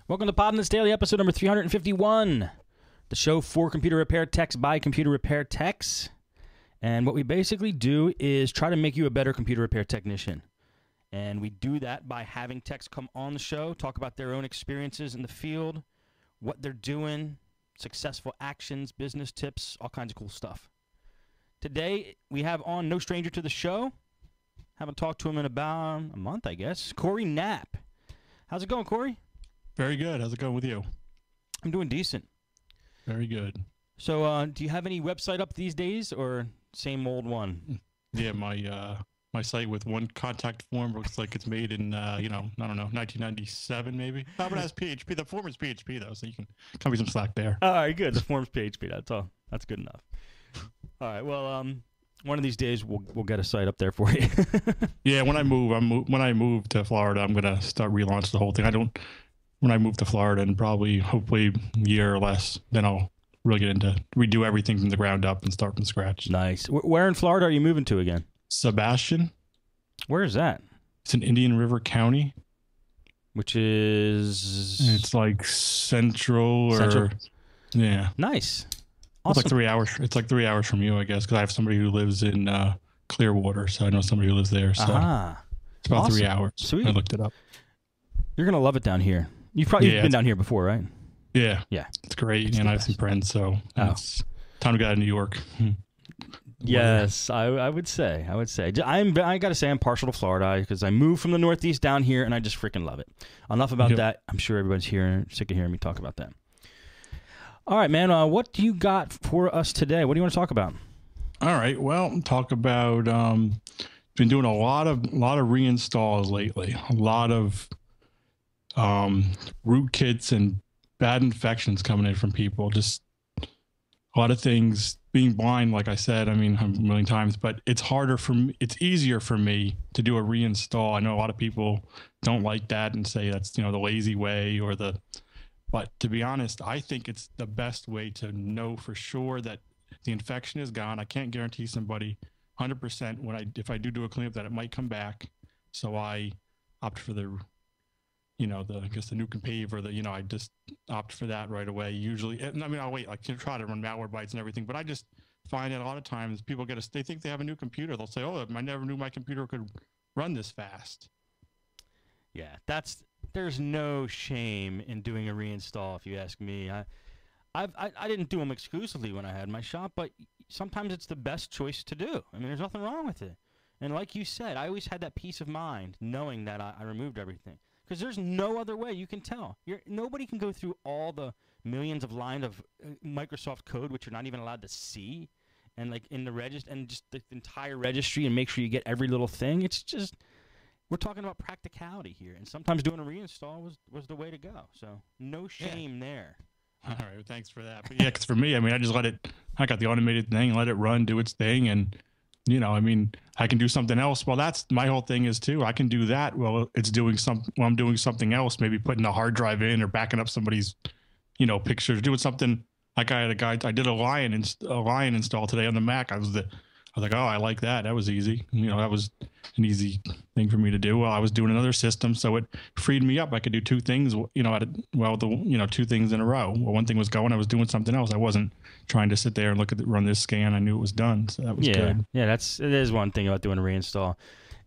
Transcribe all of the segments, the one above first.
Welcome to Podnutz Daily, episode number 351. The show for computer repair techs by computer repair techs. And what we basically do is try to make you a better computer repair technician. And we do that by having techs come on the show, talk about their own experiences in the field, what they're doing, successful actions, business tips, all kinds of cool stuff. Today, we have on no stranger to the show. Haven't talked to him in about a month, I guess. Corey Knapp. How's it going, Corey? Very good. How's it going with you? I'm doing decent. Very good. So, do you have any website up these days, or same old one? Yeah, my site with one contact form looks like it's made in I don't know, 1997 maybe. No, but it has PHP. The form is PHP though, so you can cut me some slack there. All right, good. The form's PHP. That's all. That's good enough. All right. Well, one of these days we'll get a site up there for you. Yeah, when I move to Florida, I'm gonna start relaunch the whole thing. When I move to Florida, and hopefully a year or less, then I'll really get into redo everything from the ground up and start from scratch. Nice. Where in Florida are you moving to again? Sebastian. Where is that? It's in Indian River County. Which is... It's like central. Yeah. Nice. Awesome. Awesome. It's like 3 hours. It's like 3 hours from you, I guess, because I have somebody who lives in Clearwater, so I know somebody who lives there. So it's about awesome. 3 hours. Sweet. I looked it up. You're gonna love it down here. You've been down here before, right? Yeah. Yeah. It's great, and I have some friends, so it's time to get out of New York. Yes, I would say. I gotta say I'm partial to Florida because I moved from the Northeast down here, and I just freaking love it. Enough about that. I'm sure everybody's sick of hearing me talk about that. All right, man. What do you got for us today? What do you want to talk about? All right. Well, talk about. Been doing a lot of reinstalls lately. A lot of rootkits and bad infections coming in from people. Just a lot of things. Being blind, like I said, I mean, a million times, but it's harder for me. It's easier for me to do a reinstall. I know a lot of people don't like that and say that's, the lazy way but to be honest, I think it's the best way to know for sure that the infection is gone. I can't guarantee somebody 100% if I do a cleanup that it might come back. So I opt for the nuke and pave, or I just opt for that right away. Usually, I mean, I'll wait, try to run malware bites and everything, but I just find that a lot of times people they think they have a new computer. They'll say, "Oh, I never knew my computer could run this fast." Yeah, there's no shame in doing a reinstall, if you ask me. I didn't do them exclusively when I had my shop, but sometimes it's the best choice to do. I mean, there's nothing wrong with it. And like you said, I always had that peace of mind knowing that I removed everything. Because there's no other way you can tell. Nobody can go through all the millions of lines of Microsoft code, which you're not even allowed to see, and in the register, and just the entire registry, and make sure you get every little thing. It's just, we're talking about practicality here, and sometimes doing a reinstall was the way to go. So no shame there. All right, well, thanks for that. But yeah, because for me, I mean, I got the automated thing, let it run, do its thing, and I mean, I can do something else. Well, that's my whole thing is too. I can do that. Well, I'm doing something else, maybe putting a hard drive in or backing up somebody's, pictures, doing something. Like I did a Lion install today on the Mac. I was like, oh, I like that. That was easy. That was an easy thing for me to do. Well, I was doing another system, so it freed me up. I could do two things, two things in a row. Well, one thing was going, I was doing something else. I wasn't trying to sit there and run this scan. I knew it was done, so that was good. Yeah, it is one thing about doing a reinstall.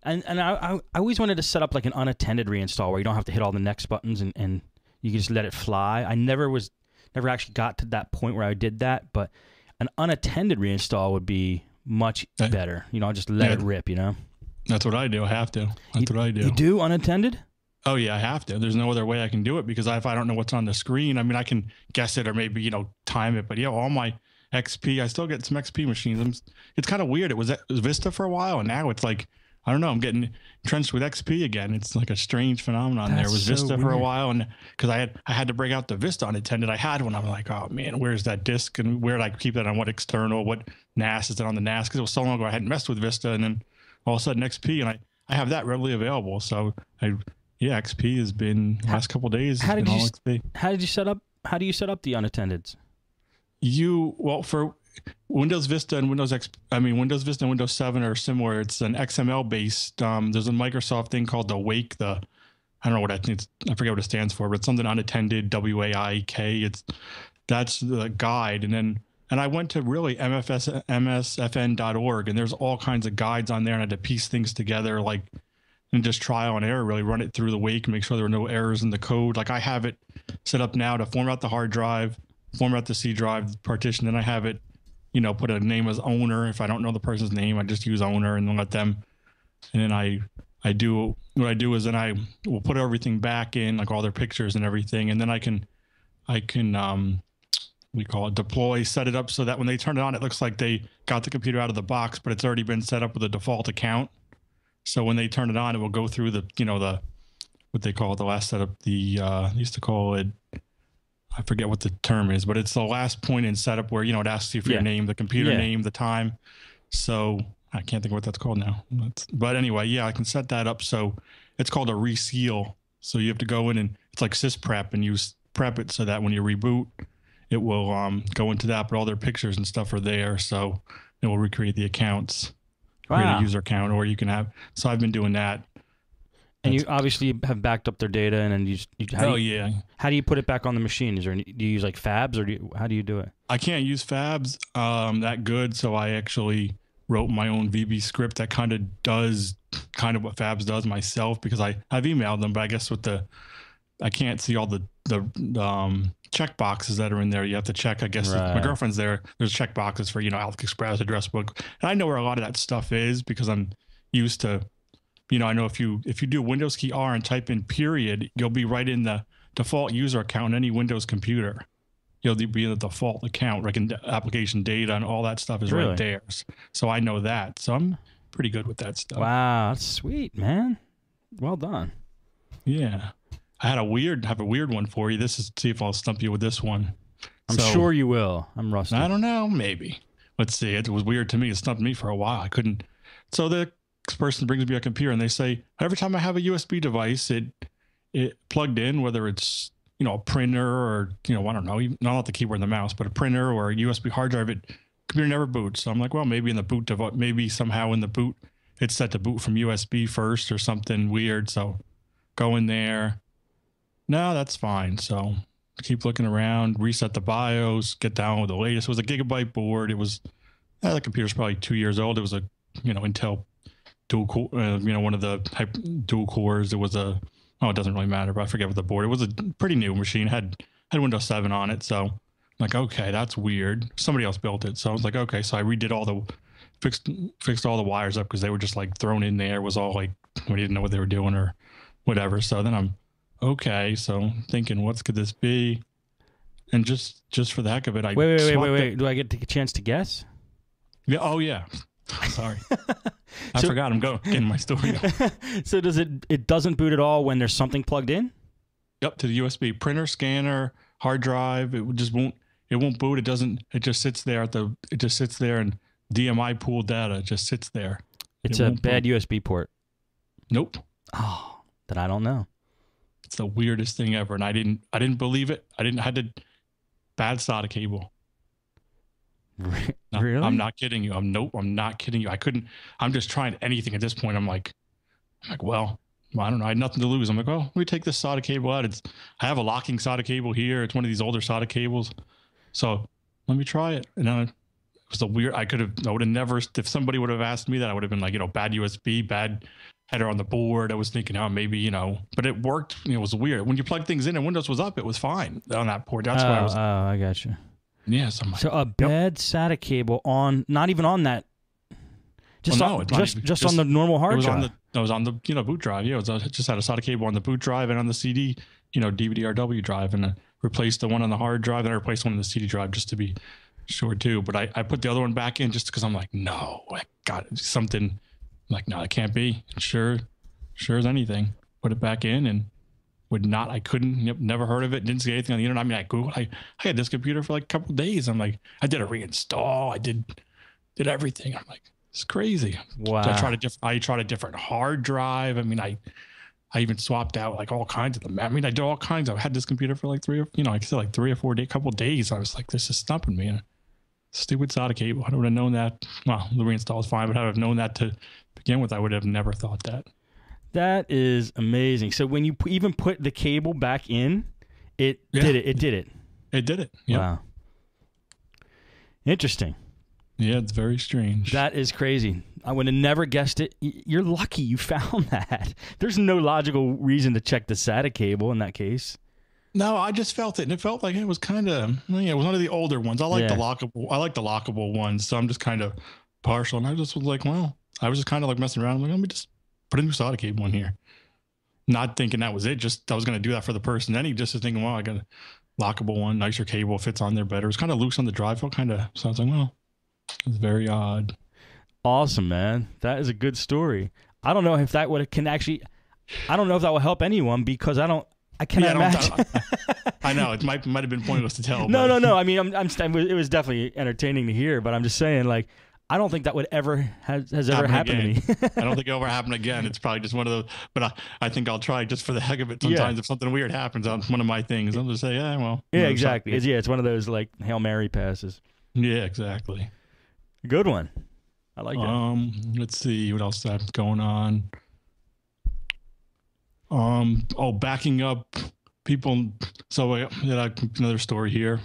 And I always wanted to set up like an unattended reinstall where you don't have to hit all the next buttons and you can just let it fly. I never actually got to that point where I did that, but an unattended reinstall would be much better. Just let it rip, That's what I do. I have to. That's what I do. You do unattended? Oh, yeah, I have to. There's no other way I can do it because if I don't know what's on the screen, I mean, I can guess it or maybe, time it. But, yeah, all my XP, I still get some XP machines. It's kind of weird. It was Vista for a while, and now it's like, I don't know, I'm getting entrenched with XP again. It's like a strange phenomenon. There was Vista for a while, and because I had to break out the Vista unattended. I had one. I'm like, oh, man, where's that disk? And where did I keep that on what external? What NAS is it on the NAS? Because it was so long ago I hadn't messed with Vista, and then all of a sudden XP, and I have that readily available. So XP has been last couple of days. How do you set up the unattendeds? For Windows Vista and Windows Vista and Windows 7 are similar. It's an XML based. There's a Microsoft thing called the Wake. I don't know what I forget what it stands for, but it's something unattended, WAIK. That's the guide. And I went to really msfn.org, and there's all kinds of guides on there, and I had to piece things together, like, and just trial and error, really run it through the wake and make sure there were no errors in the code. Like, I have it set up now to format the hard drive, format the C drive partition, and I have it, put a name as owner. If I don't know the person's name, I just use owner and then let them. And then I do what I do is then I will put everything back in, like all their pictures and everything, and then I can we call it deploy, set it up so that when they turn it on, it looks like they got the computer out of the box, but it's already been set up with a default account. So when they turn it on, it will go through the what they call it, the last setup. They used to call it, I forget what the term is, but it's the last point in setup where, it asks you for your name, the computer name, the time. So I can't think of what that's called now. But anyway, yeah, I can set that up. So it's called a reseal. So you have to go in and it's like sysprep, and you prep it so that when you reboot, it will go into that, but all their pictures and stuff are there. So it will recreate the accounts, create a user account, or you can have. So I've been doing that. And you obviously have backed up their data, and then how do you put it back on the machine? Do you use like fabs, or how do you do it? I can't use fabs that good, so I actually wrote my own VB script that kind of does what fabs does myself, because I've emailed them, but I guess I can't see all the check boxes that are in there. You have to check, I guess. Right. My girlfriend's there. There's check boxes for, Outlook Express, address book. And I know where a lot of that stuff is because I'm used to, I know if you do Windows key R and type in period, you'll be right in the default user account on any Windows computer. You'll be in the default account, like in application data and all that stuff is right there. So I know that. So I'm pretty good with that stuff. Wow, that's sweet, man. Well done. Yeah. I have a weird one for you. See if I'll stump you with this one. I'm sure you will. I'm rusty. I don't know. Maybe. Let's see. It was weird to me. It stumped me for a while. I couldn't. So the person brings me a computer and they say, every time I have a USB device, it plugged in, whether it's, a printer or, I don't know, not the keyboard and the mouse, but a printer or a USB hard drive, computer never boots. So I'm like, well, maybe in the boot device, maybe somehow in the boot, it's set to boot from USB first or something weird. So go in there. No, that's fine. So keep looking around, reset the BIOS, get down with the latest. It was a gigabyte board. It was, the computer's probably 2 years old. It was a, Intel dual core, one of the dual cores. It was it doesn't really matter, but I forget what the board. It was a pretty new machine, had Windows 7 on it. So I'm like, okay, that's weird. Somebody else built it. So I was like, okay. So I redid fixed all the wires up because they were just like thrown in there. It was all like, we didn't know what they were doing or whatever. So then I'm, okay, so thinking, what could this be? And just for the heck of it, wait. Do I get a chance to guess? Yeah. Oh, yeah. Sorry, I forgot. I'm getting my story. So it doesn't boot at all when there's something plugged in? Yep, to the USB printer, scanner, hard drive. It just won't. It won't boot. It doesn't. It just sits there It just sits there, and DMI pool data just sits there. It's a bad USB port. Nope. Oh, that I don't know. It's the weirdest thing ever, and I didn't believe it. I had the bad SATA cable. No, really? I'm not kidding you. I'm not kidding you. I couldn't. I'm just trying anything at this point. I'm like, well, I don't know. I had nothing to lose. I'm like, well, let me take this SATA cable out. I have a locking SATA cable here. It's one of these older SATA cables. So let me try it. And then it was a weird. I would have never. If somebody would have asked me that, I would have been like, bad USB, bad header on the board. I was thinking, maybe, but it worked. It was weird. When you plug things in and Windows was up, it was fine on that port. That's why I was. Oh, I got you. Yeah. So a bad SATA cable not even on that. Just on the normal hard drive. It was on the boot drive. Yeah, just had a SATA cable on the boot drive and on the CD, DVD-RW drive, and I replaced the one on the hard drive, and I replaced one on the CD drive just to be sure too. But I put the other one back in just because I'm like, no, I got something. I'm like, no, it can't be. Sure as anything. Put it back in and I couldn't. Never heard of it. Didn't see anything on the internet. I mean, I Googled. I had this computer for like a couple of days. I'm like, I did a reinstall. I did everything. I'm like, it's crazy. Wow. I tried a different hard drive. I mean, I even swapped out like all kinds of them. I mean, I did all kinds. I had this computer for like 3 or 4 days, couple of days. I was like, this is stumping me. And stupid SATA cable. I would have known that. Well, the reinstall is fine, but I would have known that to begin with. I would have never thought that. That is amazing. So when you even put the cable back in, it did it. It did it. It did it. Yep. Wow. Interesting. Yeah, it's very strange. That is crazy. I would have never guessed it. You're lucky you found that. There's no logical reason to check the SATA cable in that case. No, I just felt it, and it felt like it was kind of, it was one of the older ones. I like the lockable ones, so I'm just kind of partial. And I just was like, well, I was just kind of like messing around. I'm like, let me just put a new SATA cable in here. Not thinking that was it. Just I was going to do that for the person. Then he just was thinking, well, I got a lockable one, nicer cable, fits on there better. It was kind of loose on the drive. Felt kind of, so I was like, well, it's very odd. Awesome, man. That is a good story. I don't know if that I don't know if that will help anyone because I cannot imagine. I know it might have been pointless to tell. No. I mean, it was definitely entertaining to hear, but I'm just saying, like, I don't think that would ever has ever happened to me. I don't think it'll ever happen again. It's probably just one of those. But I think I'll try just for the heck of it. Sometimes if something weird happens on one of my things, I'll just say, yeah, well. Yeah, exactly. It's one of those like Hail Mary passes. Yeah, exactly. Good one. I like it. Let's see what else that's going on. Backing up people. So another story here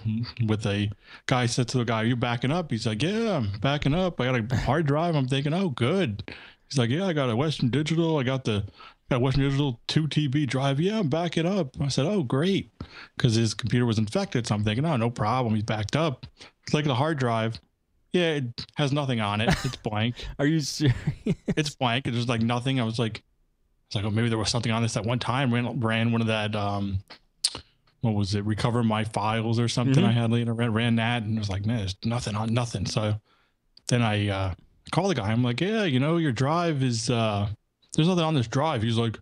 with a guy said to the guy, "You're backing up?" He's like, "Yeah, I'm backing up. I got a hard drive." I'm thinking, "Oh, good." He's like, "Yeah, I got a Western Digital. I got Western Digital 2 TB drive. Yeah, I'm backing up." I said, "Oh, great," because his computer was infected. So I'm thinking, "Oh, no problem. He's backed up." It's like the hard drive. Yeah, it has nothing on it. It's blank. Are you serious? It's blank. It's just like nothing. I was like, oh, maybe there was something on this at one time. Ran one of that, what was it? Recover my files or something. I had later ran that, and it was like, man, there's nothing on nothing. So then I call the guy. I'm like, yeah, your drive is there's nothing on this drive. He's like,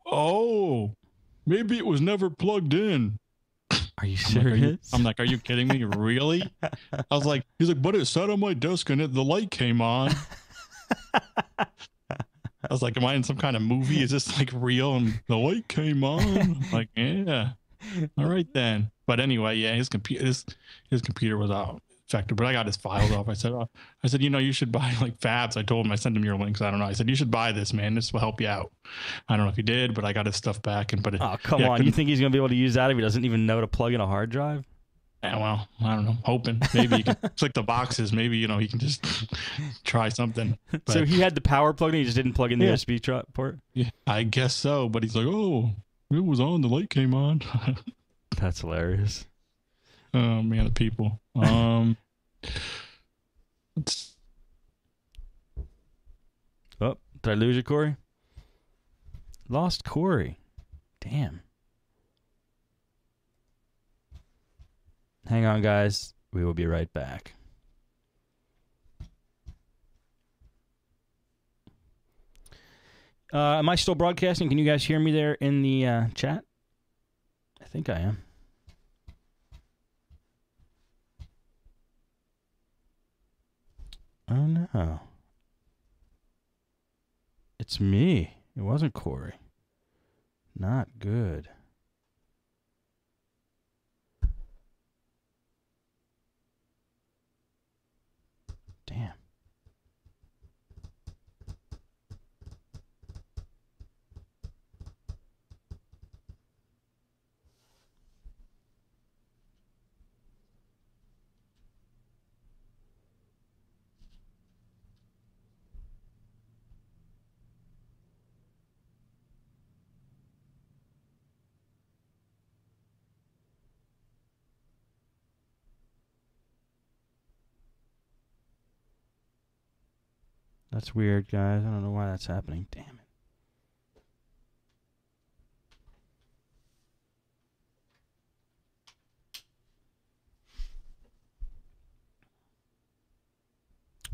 oh, maybe it was never plugged in. Are you serious? I'm like, are you kidding me? Really? I was like, he's like, but it sat on my desk and the light came on. I was like, am I in some kind of movie? Is this like real? And the light came on. I'm like, yeah. All right then. But anyway, yeah, his computer was out. Affected, but I got his files off. I said, you should buy like Fabs. I told him, I sent him your links. I don't know. I said, you should buy this, man. This will help you out. I don't know if he did, but I got his stuff back. Oh, come on. You think he's going to be able to use that if he doesn't even know to plug in a hard drive? Yeah, well, I don't know. Hoping. Maybe he can click the boxes. Maybe, he can just try something. But, so he had the power plugged in. He just didn't plug in the USB port? Yeah, I guess so. But he's like, oh, it was on. The light came on. That's hilarious. Oh, man, the people. Oh, did I lose you, Corey? Lost Corey. Damn. Hang on, guys. We will be right back. Am I still broadcasting? Can you guys hear me there in the chat? I think I am. Oh, no. It's me. It wasn't Corey. Not good. Damn. That's weird, guys. I don't know why that's happening. Damn it.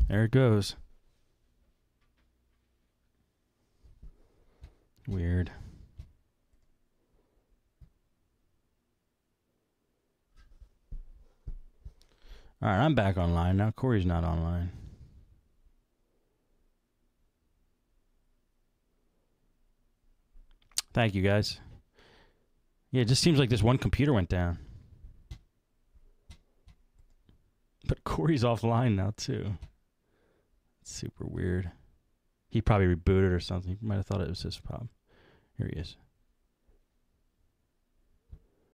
There it goes. Weird. All right, I'm back online now. Corey's not online. Thank you, guys. Yeah, it just seems like this one computer went down. But Corey's offline now, too. It's super weird. He probably rebooted or something. He might have thought it was his problem. Here he is.